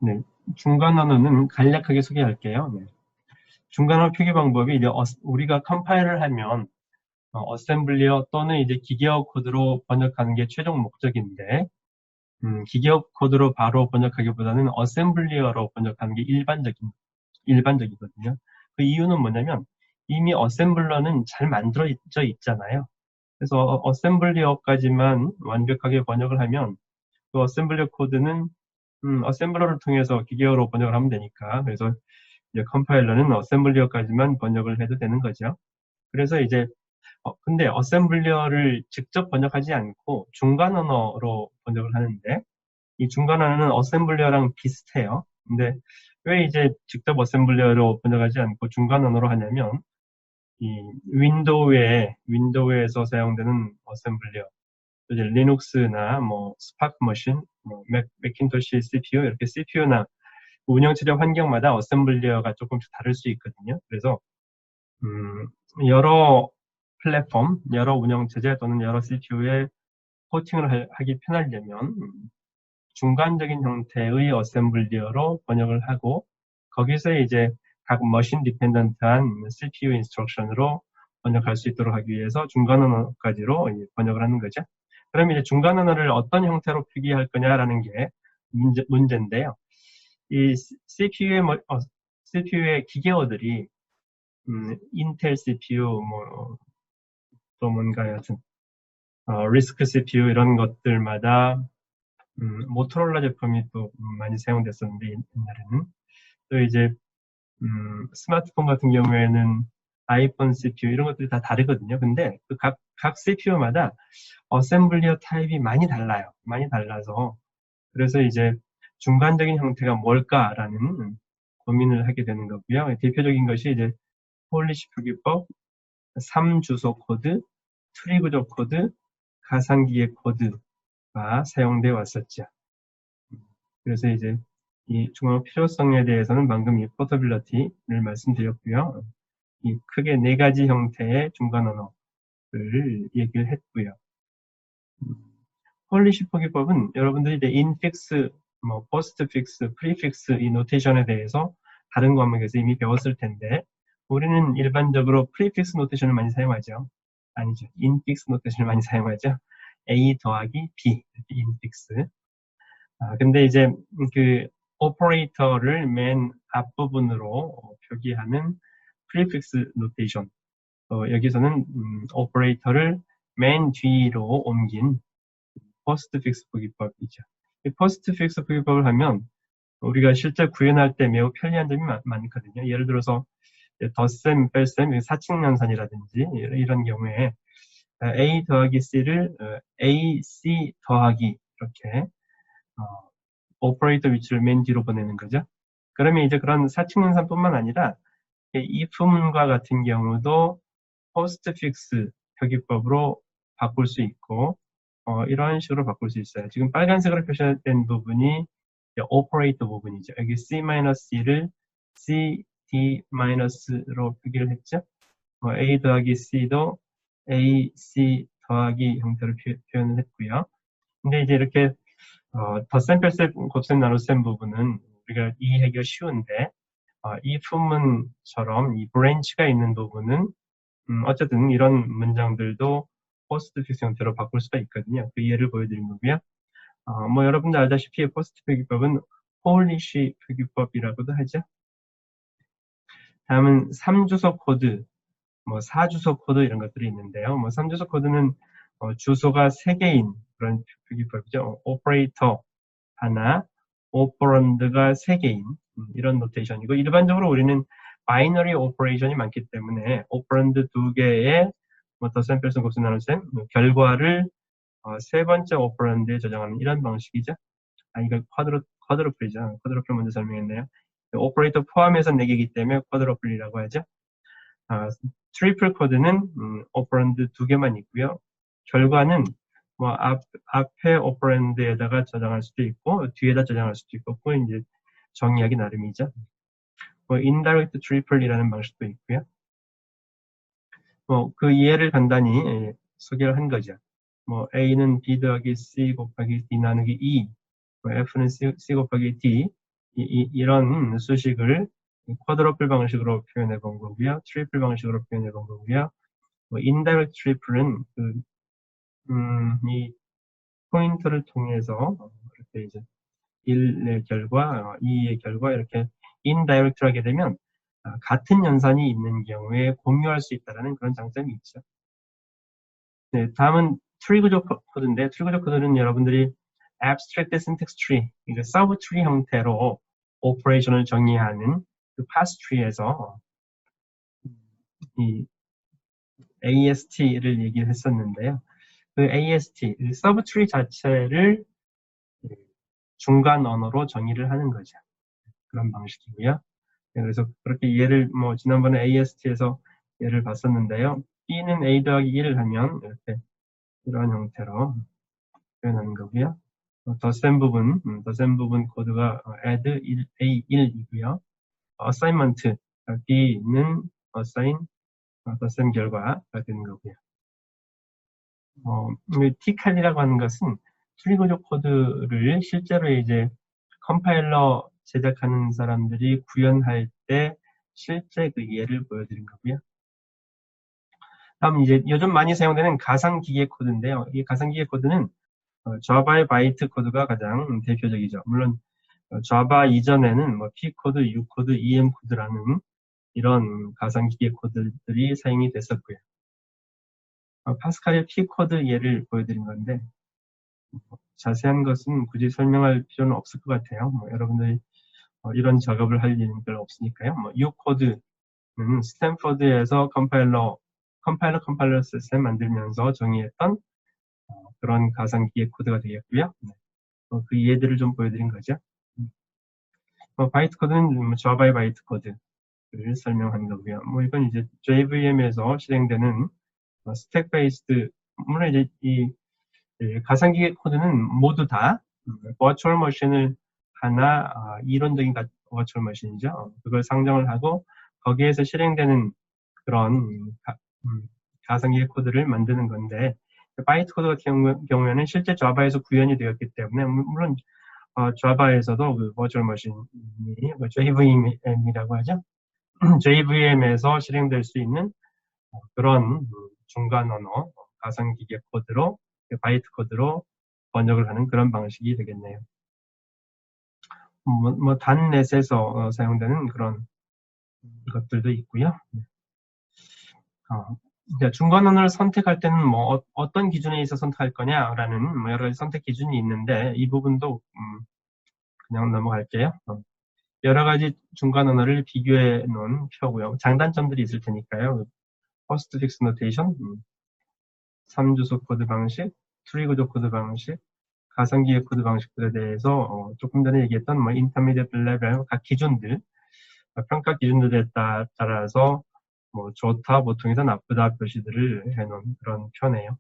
네, 중간 언어는 간략하게 소개할게요. 네. 중간 언어 표기 방법이 이제 우리가 컴파일을 하면 어셈블리어 또는 이제 기계어 코드로 번역하는 게 최종 목적인데, 기계어 코드로 바로 번역하기보다는 어셈블리어로 번역하는 게 일반적이거든요. 그 이유는 뭐냐면 이미 어셈블러는 잘 만들어져 있잖아요. 그래서 어셈블리어까지만 완벽하게 번역을 하면 그 어셈블리어 코드는 어셈블러를 통해서 기계어로 번역을 하면 되니까. 그래서 이제 컴파일러는 어셈블리어까지만 번역을 해도 되는 거죠. 그래서 이제 근데 어셈블리어를 직접 번역하지 않고 중간 언어로 번역을 하는데, 이 중간 언어는 어셈블리어랑 비슷해요. 근데 왜 이제 직접 어셈블리어로 번역하지 않고 중간 언어로 하냐면, 이 윈도우에서 사용되는 어셈블리어, 이제 리눅스나 뭐 스파크 머신, 뭐 맥킨토시 CPU, 이렇게 CPU나 운영체제 환경마다 어셈블리어가 조금씩 다를 수 있거든요. 그래서 여러 플랫폼, 여러 운영체제 또는 여러 CPU에 호칭을 하기 편하려면 중간적인 형태의 어셈블리어로 번역을 하고, 거기서 이제 각 머신 디펜던트한 CPU 인스트럭션으로 번역할 수 있도록 하기 위해서 중간 언어까지로 번역을 하는 거죠. 그러면 이제 중간 언어를 어떤 형태로 표기할 거냐라는 게 문제인데요. 이 CPU의 기계어들이 인텔 CPU, 또 뭔가 여튼 리스크 CPU 이런 것들마다 모토로라 제품이 또 많이 사용됐었는데, 옛날에는 또 이제 스마트폰 같은 경우에는 아이폰 CPU 이런 것들이 다 다르거든요. 근데 그 각 CPU마다 어셈블리어 타입이 많이 달라요. 많이 달라서 그래서 이제 중간적인 형태가 뭘까라는 고민을 하게 되는 거고요. 대표적인 것이 이제 폴리시 표기법, 3주소 코드, 트리 구조 코드, 가상기계 코드가 사용되어 왔었죠. 그래서 이제 이 중앙 필요성에 대해서는 방금 이 포터빌리티를 말씀드렸고요. 이 크게 네 가지 형태의 중간 언어를 얘기를 했고요. 폴리시 표기법은 여러분들이 이제 인픽스, 뭐 포스트픽스, 프리픽스 이 노테이션에 대해서 다른 과목에서 이미 배웠을 텐데, 우리는 일반적으로 프리픽스 노테이션을 많이 사용하죠. 아니죠. 인픽스 노테이션을 많이 사용하죠. A 더하기 B, 인픽스. 근데 이제 그 오퍼레이터를 맨 앞부분으로 표기하는 프리픽스 노테이션. 여기서는 오퍼레이터를 맨 뒤로 옮긴 포스트픽스 표기법이죠. 이 포스트픽스 표기법을 하면 우리가 실제 구현할 때 매우 편리한 점이 많거든요. 예를 들어서 덧셈, 뺄셈, 사칙연산이라든지 이런 경우에 A 더하기 C를 AC 더하기 이렇게 오퍼레이터 위치를 맨 뒤로 보내는 거죠. 그러면 이제 그런 사칙연산뿐만 아니라 if문과 같은 경우도 포스트픽스 표기법으로 바꿀 수 있고, 이런 식으로 바꿀 수 있어요. 지금 빨간색으로 표시된 부분이 오퍼레이터 부분이죠. 여기 C-C를 CD-로 표기를 했죠. A 더하기 C도 AC 더하기 형태로 표현을 했고요. 근데 이제 이렇게 덧셈, 뺄셈, 곱셈, 나눗셈 부분은 우리가 이해하기가 쉬운데, 이 if문처럼 이 브랜치가 있는 부분은 어쨌든 이런 문장들도 포스트픽스 형태로 바꿀 수가 있거든요. 그 예를 보여드린 거고요. 뭐 여러분들 알다시피 포스트 표기법은 폴리시 표기법이라고도 하죠. 다음은 3주소 코드, 뭐 4주소 코드 이런 것들이 있는데요. 뭐 3주소 코드는 주소가 3개인 그런 표기법이죠. 오퍼레이터 하나, 오퍼런드가 3개인 이런 노테이션이고, 일반적으로 우리는 바이너리 오퍼레이션이 많기 때문에 오퍼런드 2개의 덧셈, 뺄셈, 곱셈, 나눗셈 결과를 세 번째 오퍼런드에 저장하는 이런 방식이죠. 이거 쿼드러플이죠. 쿼드러플 먼저 설명했네요. 오퍼레이터 포함해서 4개이기 때문에 쿼드러플이라고 하죠. 트리플 코드는 오퍼런드 2개만 있고요. 결과는 뭐 앞에 오퍼런드에다가 저장할 수도 있고 뒤에다 저장할 수도 있고, 그건 이제 정의하기 나름이죠. 뭐 인다이렉트 트리플이라는 방식도 있고요. 그 예를 간단히 소개를 한 거죠. 뭐 A는 B 더하기 C 곱하기 D 나누기 E, F는 C 곱하기 D, 이런 수식을 쿼드러플 방식으로 표현해 본 거고요. 트리플 방식으로 표현해 본 거고요. 인다이렉트 트리플은 이 포인터를 통해서 이렇게 이제 1의 결과, 2의 결과 이렇게 인다이렉트로 하게 되면 같은 연산이 있는 경우에 공유할 수 있다는 그런 장점이 있죠. 네, 다음은 트리 구조 코드인데, 트리 구조 코드는 여러분들이 abstract syntax tree, 그러니까 서브 트리 형태로 오퍼레이션을 정의하는 그 pass tree에서 이 AST를 얘기를 했었는데요. 그 AST, 그 서브 트리 자체를 중간 언어로 정의를 하는 거죠. 그런 방식이고요. 그래서 그렇게 얘를 지난번에 AST에서 얘를 봤었는데요. B는 A 더하기 1을 하면 이렇게 이런 형태로 표현하는 거고요. 더 센 부분 코드가 add A1이고요. assignment B는 assign 더 센 결과가 되는 거고요. T칸이라고 하는 것은 트리 구조 코드를 실제로 이제 컴파일러 제작하는 사람들이 구현할 때 실제 그 예를 보여드린 거고요. 다음 이제 요즘 많이 사용되는 가상기계 코드인데요. 이 가상기계 코드는 자바의 바이트 코드가 가장 대표적이죠. 물론 자바 이전에는 P 코드, U 코드, EM 코드라는 이런 가상기계 코드들이 사용이 됐었고요. 파스칼의 P 코드 예를 보여드린 건데 자세한 것은 굳이 설명할 필요는 없을 것 같아요. 여러분들이 이런 작업을 할 일은 별로 없으니까요. U 코드는 스탠퍼드에서 컴파일러 시스템 만들면서 정의했던 그런 가상기계 코드가 되겠고요. 그 예들을 좀 보여드린 거죠. 바이트 코드는 자바의 바이트 코드를 설명한 거고요. 이건 이제 JVM에서 실행되는 스택 베이스드, 물론 이제 이 가상기계 코드는 모두 다 버추얼 머신을 하나 이론적인 버추얼 머신이죠. 그걸 상정을 하고 거기에서 실행되는 그런 가상기계 코드를 만드는 건데 바이트 코드 같은 경우에는 실제 자바에서 구현이 되었기 때문에 물론 자바에서도 그 버추얼 머신이 JVM이라고 하죠. JVM에서 실행될 수 있는 그런 중간 언어 가상기계 코드로 바이트 코드로 번역을 하는 그런 방식이 되겠네요. 단넷에서 사용되는 그런 것들도 있고요. 중간 언어를 선택할 때는 어떤 기준에 있어 선택할 거냐라는 여러 가지 선택 기준이 있는데 이 부분도 그냥 넘어갈게요. 여러 가지 중간 언어를 비교해 놓은 표고요. 장단점들이 있을 테니까요. 포스트픽스 노테이션, 3주소 코드 방식, 트리 구조 코드 방식, 가상기계 코드 방식들에 대해서 조금 전에 얘기했던 인터미디어트 레벨 각 기준들, 평가 기준들에 따라서 좋다, 보통이다, 나쁘다 표시들을 해놓은 그런 표네요.